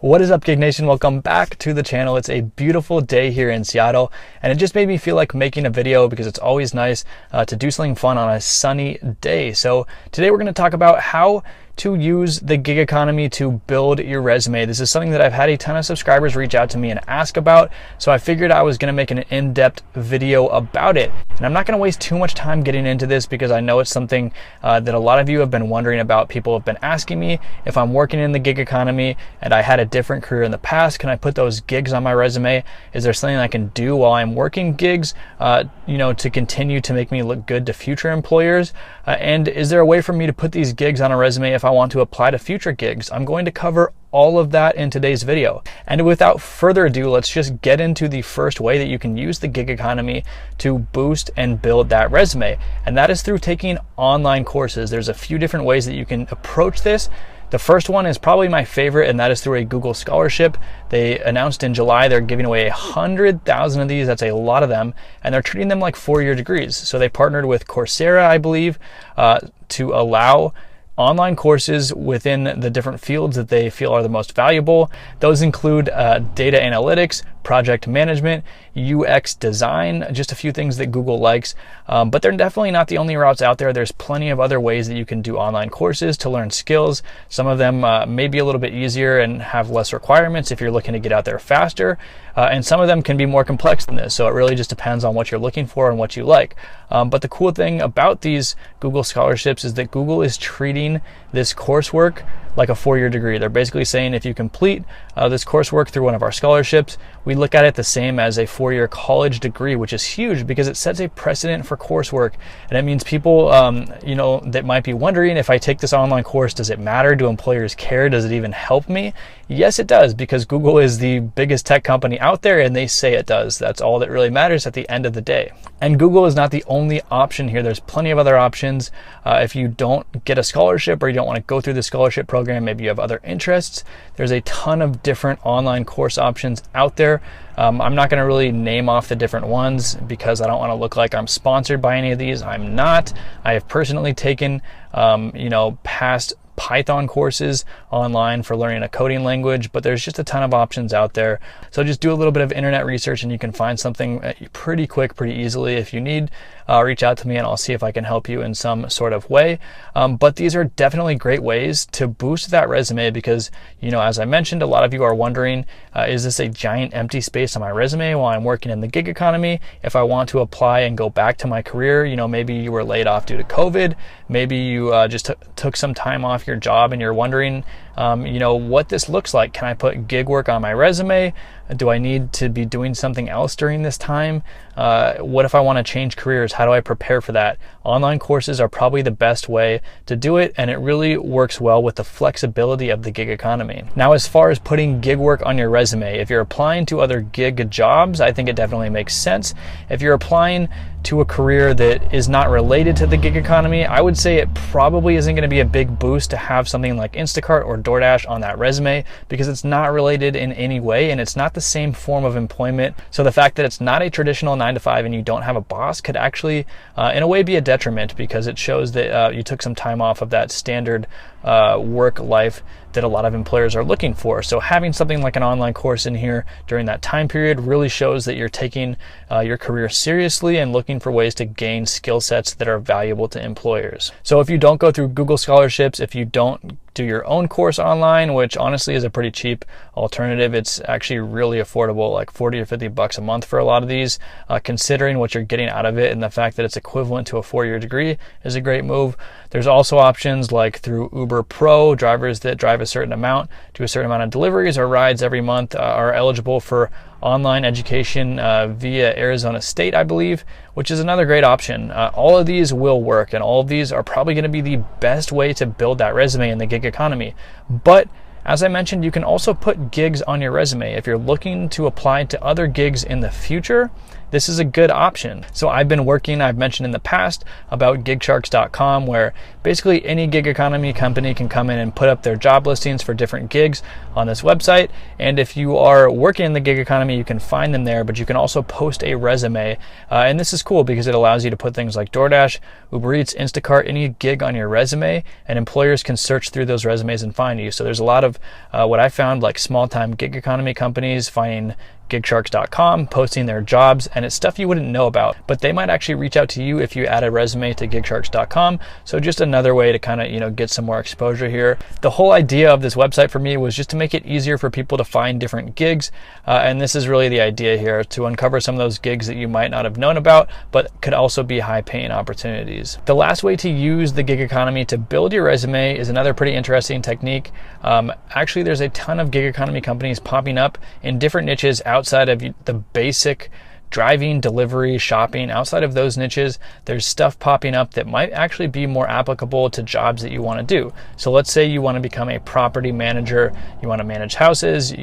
What is up, Gig Nation? Welcome back to the channel. It's a beautiful day here in Seattle, and it just made me feel like making a video because it's always nice to do something fun on a sunny day. So today we're going to talk about how to use the gig economy to build your resume. This is something that I've had a ton of subscribers reach out to me and ask about, so I figured I was going to make an in-depth video about it. And I'm not going to waste too much time getting into this because I know it's something that a lot of you have been wondering about. People have been asking me if I'm working in the gig economy and I had a different career in the past, can I put those gigs on my resume? Is there something I can do while I'm working gigs, to continue to make me look good to future employers? And is there a way for me to put these gigs on a resume if I want to apply to future gigs? I'm going to cover all of that in today's video. And without further ado, let's just get into the first way that you can use the gig economy to boost and build that resume. And that is through taking online courses. There's a few different ways that you can approach this. The first one is probably my favorite, and that is through a Google scholarship. They announced in July they're giving away 100,000 of these. That's a lot of them, and they're treating them like four-year degrees. So they partnered with Coursera, I believe, to allow online courses within the different fields that they feel are the most valuable. Those include data analytics, project management, UX design, just a few things that Google likes. But they're definitely not the only routes out there. There's plenty of other ways that you can do online courses to learn skills. Some of them may be a little bit easier and have less requirements if you're looking to get out there faster. And some of them can be more complex than this. So it really just depends on what you're looking for and what you like. But the cool thing about these Google scholarships is that Google is treating this coursework like a four-year degree. They're basically saying if you complete this coursework through one of our scholarships, we look at it the same as a four-year college degree, which is huge because it sets a precedent for coursework. And it means people, that might be wondering, if I take this online course, does it matter? Do employers care? Does it even help me? Yes, it does, because Google is the biggest tech company out there and they say it does. That's all that really matters at the end of the day. And Google is not the only option here. There's plenty of other options. If you don't get a scholarship or you don't want to go through the scholarship program, maybe you have other interests, there's a ton of different online course options out there. I'm not going to really name off the different ones because I don't want to look like I'm sponsored by any of these. I'm not. I have personally taken, past Python courses online for learning a coding language, but there's just a ton of options out there. So just do a little bit of internet research and you can find something pretty quick, pretty easily. If you need, reach out to me and I'll see if I can help you in some sort of way. But these are definitely great ways to boost that resume because, as I mentioned, a lot of you are wondering, is this a giant empty space on my resume while I'm working in the gig economy? If I want to apply and go back to my career, maybe you were laid off due to COVID, maybe you just took some time off your job and you're wondering, what this looks like. Can I put gig work on my resume? Do I need to be doing something else during this time? What if I want to change careers? How do I prepare for that? Online courses are probably the best way to do it, and it really works well with the flexibility of the gig economy. Now, as far as putting gig work on your resume, if you're applying to other gig jobs, I think it definitely makes sense. If you're applying to a career that is not related to the gig economy, I would say it probably isn't going to be a big boost to have something like Instacart or DoorDash on that resume because it's not related in any way and it's not the same form of employment. So the fact that it's not a traditional 9-to-5 and you don't have a boss could actually, in a way, be a detriment because it shows that you took some time off of that standard work life that a lot of employers are looking for. So having something like an online course in here during that time period really shows that you're taking your career seriously and looking for ways to gain skill sets that are valuable to employers. So if you don't go through Google scholarships, if you don't do your own course online, which honestly is a pretty cheap alternative, it's actually really affordable, like 40 or 50 bucks a month for a lot of these, considering what you're getting out of it, and the fact that it's equivalent to a four-year degree is a great move. There's also options like through Uber Pro. Drivers that drive a certain amount, do a certain amount of deliveries or rides every month are eligible for online education via Arizona State, I believe, which is another great option. All of these will work, and all of these are probably going to be the best way to build that resume in the gig economy. But as I mentioned, you can also put gigs on your resume. If you're looking to apply to other gigs in the future, this is a good option. So I've mentioned in the past about gigsharks.com, where basically any gig economy company can come in and put up their job listings for different gigs on this website. And if you are working in the gig economy, you can find them there, but you can also post a resume. And this is cool because it allows you to put things like DoorDash, Uber Eats, Instacart, any gig on your resume, and employers can search through those resumes and find you. So there's a lot of of what I found, like small-time gig economy companies finding gigsharks.com, posting their jobs, and it's stuff you wouldn't know about, but they might actually reach out to you if you add a resume to gigsharks.com. So just another way to kind of, get some more exposure here. The whole idea of this website for me was just to make it easier for people to find different gigs. And this is really the idea here, to uncover some of those gigs that you might not have known about, but could also be high paying opportunities. The last way to use the gig economy to build your resume is another pretty interesting technique. Actually, there's a ton of gig economy companies popping up in different niches outside of the basic driving, delivery, shopping. Outside of those niches, there's stuff popping up that might actually be more applicable to jobs that you want to do. So let's say you want to become a property manager, you want to manage houses,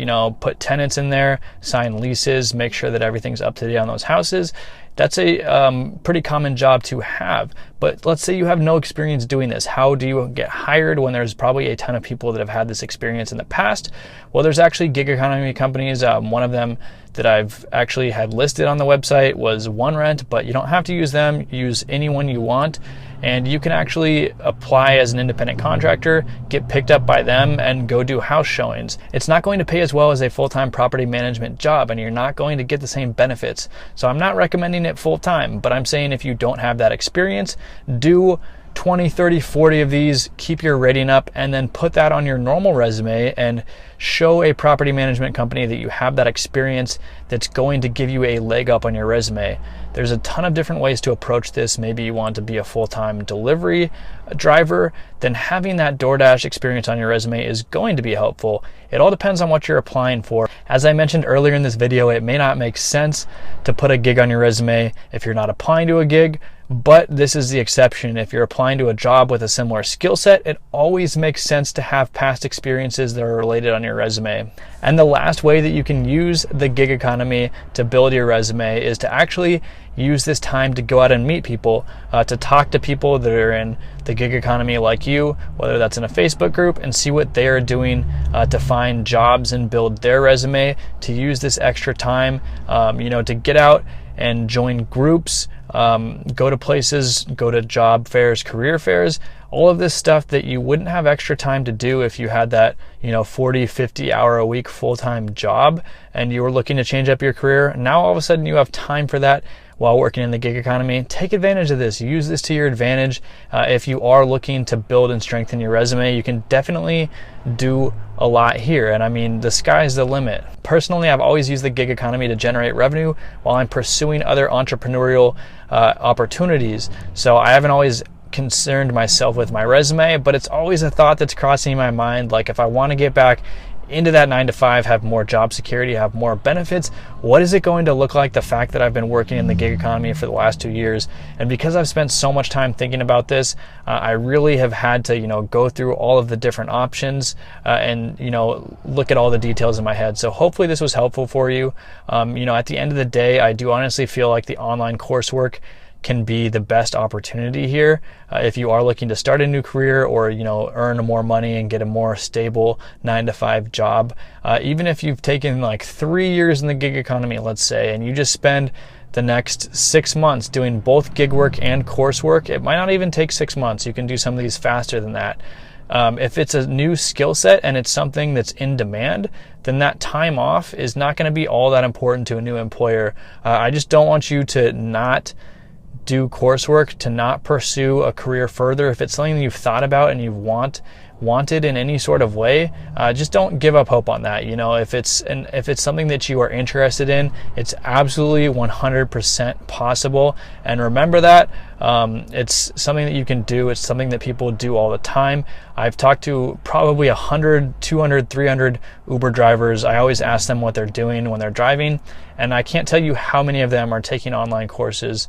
put tenants in there, sign leases, make sure that everything's up to date on those houses. That's a pretty common job to have. But let's say you have no experience doing this. How do you get hired when there's probably a ton of people that have had this experience in the past? Well, there's actually gig economy companies. One of them that I've actually had listed on the website was OneRent, but you don't have to use them. Use anyone you want. And you can actually apply as an independent contractor, get picked up by them, and go do house showings. It's not going to pay as well as a full-time property management job, and you're not going to get the same benefits. So I'm not recommending it full-time, but I'm saying if you don't have that experience, do 20, 30, 40 of these, keep your rating up, and then put that on your normal resume and show a property management company that you have that experience that's going to give you a leg up on your resume. There's a ton of different ways to approach this. Maybe you want to be a full-time delivery driver, then having that DoorDash experience on your resume is going to be helpful. It all depends on what you're applying for. As I mentioned earlier in this video, it may not make sense to put a gig on your resume if you're not applying to a gig, but this is the exception. If you're applying to a job with a similar skill set, it always makes sense to have past experiences that are related on your resume. And the last way that you can use the gig economy to build your resume is to actually use this time to go out and meet people, to talk to people that are in the gig economy like you, whether that's in a Facebook group, and see what they are doing to find jobs and build their resume, to use this extra time, to get out and join groups, go to places, go to job fairs, career fairs, all of this stuff that you wouldn't have extra time to do if you had that 40, 50 hour a week full-time job and you were looking to change up your career. Now all of a sudden you have time for that while working in the gig economy. Take advantage of this. Use this to your advantage. If you are looking to build and strengthen your resume, you can definitely do a lot here. And I mean, the sky's the limit. Personally, I've always used the gig economy to generate revenue while I'm pursuing other entrepreneurial opportunities. So I haven't always concerned myself with my resume, but it's always a thought that's crossing my mind. Like, if I want to get back into that 9-to-5, have more job security, have more benefits, what is it going to look like? The fact that I've been working in the gig economy for the last 2 years, and because I've spent so much time thinking about this, I really have had to go through all of the different options and look at all the details in my head. So hopefully this was helpful for you. At the end of the day, I do honestly feel like the online coursework can be the best opportunity here if you are looking to start a new career or earn more money and get a more stable 9-to-5 job. Even if you've taken like 3 years in the gig economy, let's say, and you just spend the next 6 months doing both gig work and coursework, it might not even take 6 months. You can do some of these faster than that. If it's a new skill set and it's something that's in demand, then that time off is not going to be all that important to a new employer. I just don't want you to not do coursework, to not pursue a career further. If it's something that you've thought about and you wanted in any sort of way, just don't give up hope on that. If it's something that you are interested in, it's absolutely 100% possible. And remember that it's something that you can do. It's something that people do all the time. I've talked to probably 100, 200, 300 Uber drivers. I always ask them what they're doing when they're driving, and I can't tell you how many of them are taking online courses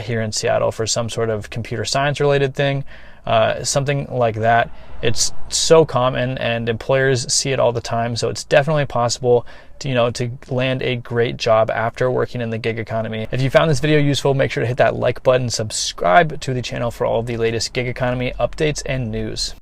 here in Seattle for some sort of computer science related thing, something like that. It's so common and employers see it all the time. So it's definitely possible to land a great job after working in the gig economy. If you found this video useful, make sure to hit that like button, subscribe to the channel for all of the latest gig economy updates and news.